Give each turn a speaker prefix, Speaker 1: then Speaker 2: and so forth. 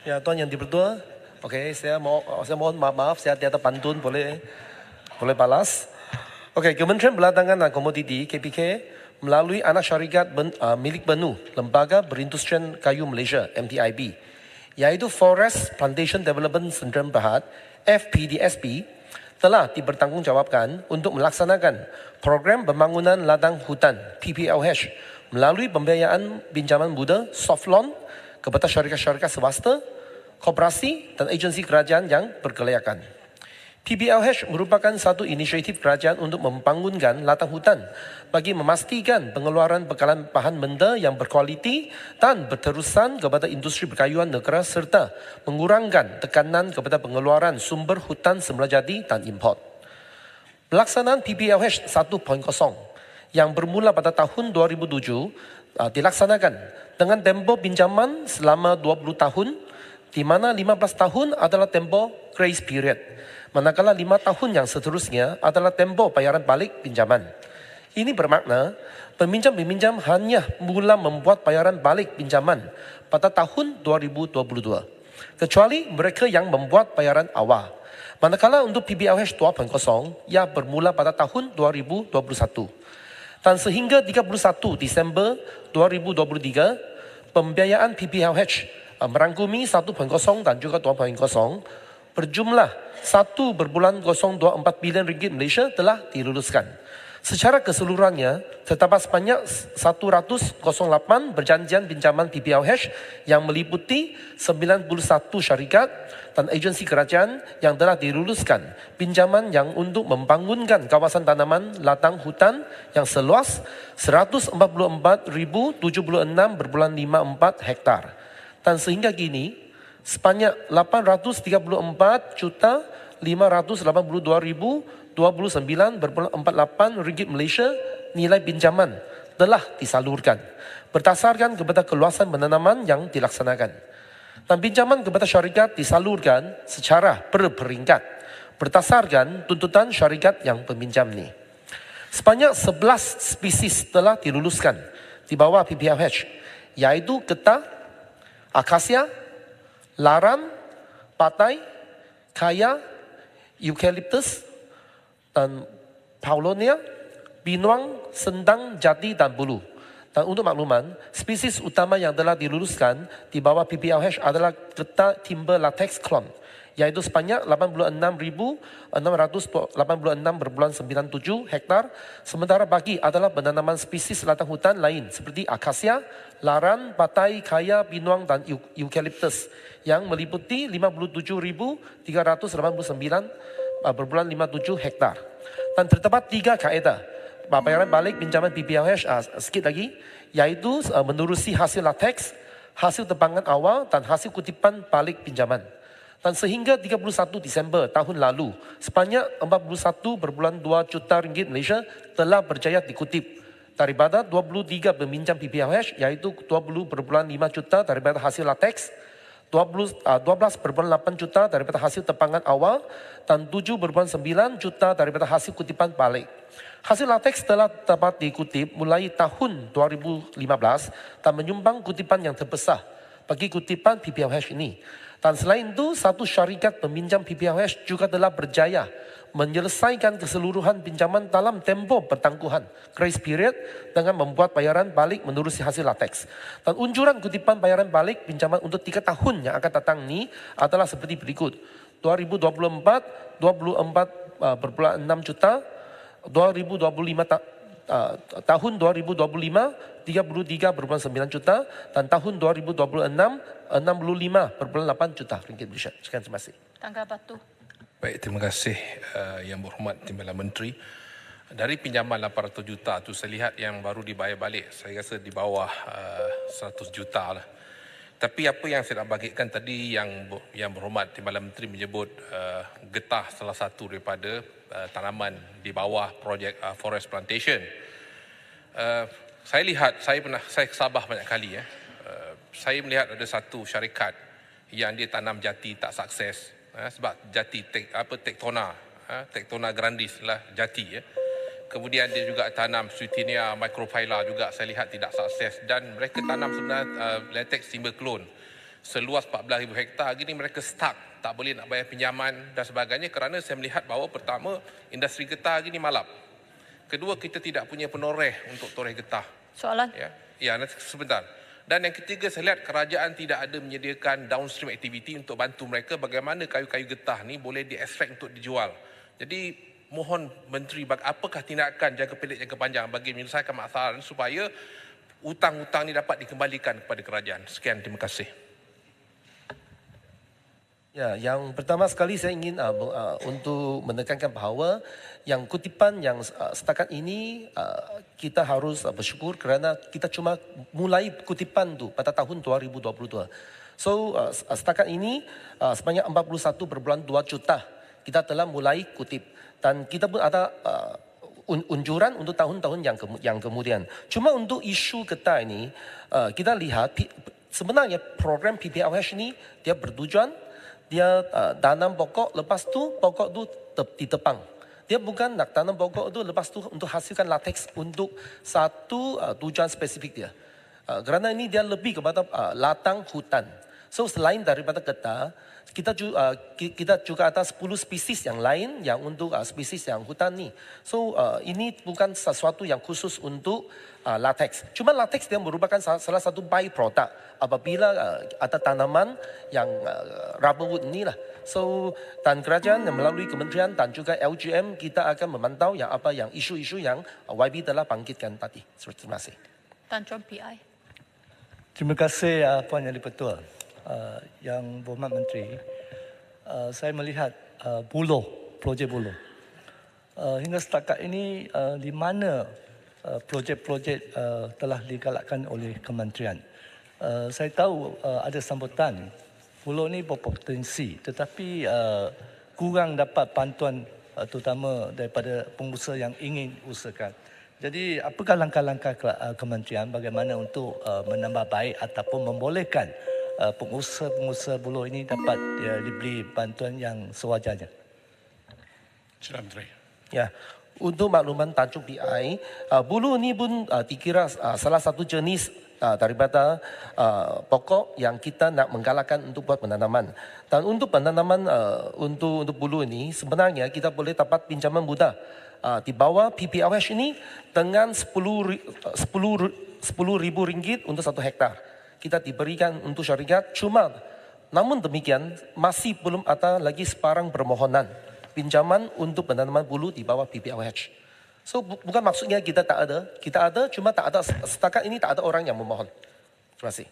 Speaker 1: Ya, Tuan Yang Dipertua, okey, saya mohon maaf, saya tiada pantun, boleh balas. Okey, Kementerian Perdagangan dan Komoditi (KPK) melalui anak syarikat milik BENU, Lembaga Perindustrian Kayu Malaysia (MPIB), iaitu Forest Plantation Development Sdn Bhd (FPDSP), telah dipertanggungjawabkan untuk melaksanakan program pembangunan ladang hutan (PPLH) melalui pembiayaan pinjaman muda soft loan kepada syarikat-syarikat swasta, koperasi dan agensi kerajaan yang berkelayakan. PPLH merupakan satu inisiatif kerajaan untuk membangunkan ladang hutan bagi memastikan pengeluaran bekalan bahan benda yang berkualiti dan berterusan kepada industri perkayuan negara serta mengurangkan tekanan kepada pengeluaran sumber hutan semula jadi dan import. Pelaksanaan PPLH 1.0 yang bermula pada tahun 2007 dilaksanakan dengan tempoh pinjaman selama 20 tahun, di mana 15 tahun adalah tempoh grace period, manakala 5 tahun yang seterusnya adalah tempoh bayaran balik pinjaman. Ini bermakna peminjam-peminjam hanya mula membuat bayaran balik pinjaman pada tahun 2022, kecuali mereka yang membuat bayaran awal. Manakala untuk PPLH 2.0 ia bermula pada tahun 2021. Dan sehingga 31 Disember 2023, pembiayaan PPLH merangkumi 1.0 dan juga 2.0 berjumlah 1,024 bilion ringgit Malaysia telah diluluskan. Secara keseluruhannya, terdapat sebanyak 108 perjanjian pinjaman PPLH yang meliputi 91 syarikat dan agensi kerajaan yang telah diluluskan pinjaman yang untuk membangunkan kawasan tanaman ladang hutan yang seluas 144,076,54 hektar. Dan sehingga kini, sebanyak 834,582,029,48 ringgit Malaysia nilai pinjaman telah disalurkan berdasarkan kepada keluasan penanaman yang dilaksanakan. Dan pinjaman kepada syarikat disalurkan secara berperingkat berdasarkan tuntutan syarikat yang peminjam ni. Sebanyak 11 spesies telah diluluskan di bawah PPLH, iaitu getah, akasia, laran, patai, kaya, eucalyptus dan paulonia, binuang, sendang, jati dan bulu. Dan untuk makluman, spesies utama yang telah diluluskan di bawah PPLH adalah getah timber latex clone, iaitu sebanyak 86,686,97 hektar. Sementara bagi adalah penanaman spesies ladang hutan lain seperti akasia, laran, patai, kaya, binuang dan eucalyptus yang meliputi 57,389,57 hektar. Dan terdapat 3 kaedah bayaran balik pinjaman PPLH sikit lagi, iaitu menerusi hasil latex, hasil tebangan awal dan hasil kutipan balik pinjaman. Dan sehingga 31 Disember tahun lalu, sebanyak 41,2 juta ringgit Malaysia telah berjaya dikutip daripada 23 peminjam PPLH, iaitu 20,5 juta daripada hasil latex, 12,8 juta daripada hasil tebangan awal dan 7,9 juta daripada hasil kutipan balik. Hasil latex telah dapat dikutip mulai tahun 2015 dan menyumbang kutipan yang terbesar bagi kutipan PPLH ini. Dan selain itu, satu syarikat peminjam PPLH juga telah berjaya menyelesaikan keseluruhan pinjaman dalam tempoh pertangguhan grace period dengan membuat bayaran balik menerusi hasil latex. Dan unjuran kutipan bayaran balik pinjaman untuk 3 tahun yang akan datang ini adalah seperti berikut. 2024, 24,6 juta, 2025 tahun 2025 33,9 juta dan tahun 2026 65,8 juta ringgit Malaysia. Sekian, terima kasih.
Speaker 2: Tangga Batu.
Speaker 3: Baik, terima kasih Yang Berhormat Timbalan Menteri. Dari pinjaman 800 juta tu saya lihat yang baru dibayar balik, saya rasa di bawah 100 juta lah. Tapi apa yang saya nak bagikan tadi, yang Berhormat Timbalan Menteri menyebut getah salah satu daripada tanaman di bawah projek forest plantation. Saya lihat, saya ke Sabah banyak kali. Saya melihat ada satu syarikat yang dia tanam jati tak sukses. Sebab jati Tectona grandis lah jati. Kemudian dia juga tanam Swietenia microphylla juga, saya lihat tidak sukses. Dan mereka tanam sebenarnya latex timber clone. seluas 14,000 hektar, gini mereka stuck, tak boleh nak bayar pinjaman dan sebagainya kerana saya melihat bahawa pertama, industri getah gini malap. Kedua, kita tidak punya penoreh untuk toreh getah.
Speaker 2: Soalan?
Speaker 3: Ya, nanti sebentar. Dan yang ketiga, saya lihat kerajaan tidak ada menyediakan downstream activity untuk bantu mereka bagaimana kayu-kayu getah ni boleh diekstrak untuk dijual. Jadi, mohon Menteri, apakah tindakan jangka pendek, jangka panjang bagi menyelesaikan masalah ini supaya hutang-hutang ni dapat dikembalikan kepada kerajaan. Sekian, terima kasih.
Speaker 1: Ya, yang pertama sekali saya ingin untuk menekankan bahawa yang kutipan yang setakat ini kita harus bersyukur kerana kita cuma mulai kutipan tu pada tahun 2022. So setakat ini sebanyak 41.2 juta kita telah mulai kutip dan kita pun ada unjuran untuk tahun-tahun yang kemudian. Cuma untuk isu getah ini kita lihat sebenarnya program PPLH ini dia bertujuan dia tanam pokok, lepas tu pokok tu ditebang. Dia bukan nak tanam pokok tu, lepas tu untuk hasilkan latex untuk satu tujuan spesifik dia. Kerana ini dia lebih kepada ladang hutan. So selain daripada getah, kita juga ada 10 spesies yang lain yang untuk spesies yang hutan ni. So ini bukan sesuatu yang khusus untuk latex. Cuma latex dia merupakan salah satu byproduct apabila ada tanaman yang rubber wood ni lah. So dan kerajaan melalui kementerian dan juga LGM kita akan memantau yang apa yang isu-isu yang YB telah bangkitkan tadi. Terima kasih.
Speaker 2: Tan Chua PI.
Speaker 4: Terima kasih Puan Yang di-Pertua. Yang Berhormat Menteri, saya melihat projek Buloh. Hingga setakat ini di mana projek-projek telah digalakkan oleh kementerian. Saya tahu ada sambutan Buloh ini berpotensi tetapi kurang dapat bantuan terutama daripada pengusaha yang ingin usahakan. Jadi apakah langkah-langkah kementerian bagaimana untuk menambah baik ataupun membolehkan pengusaha-pengusaha buloh ini dapat diberi bantuan yang sewajarnya?
Speaker 3: Sila Menteri.
Speaker 1: Ya, untuk makluman Tanjung PI, buloh ini pun dikira salah satu jenis daripada pokok yang kita nak menggalakkan untuk buat penanaman. Dan untuk penanaman untuk buloh ini sebenarnya kita boleh dapat pinjaman mudah di bawah PPLH ini dengan RM10,000 untuk 1 hektar. Kita diberikan untuk syarikat cuma namun demikian masih belum ada lagi sebarang permohonan pinjaman untuk penanaman buloh di bawah PPLH. So bukan maksudnya kita tak ada, kita ada cuma tak ada setakat ini tak ada orang yang memohon. Terima kasih.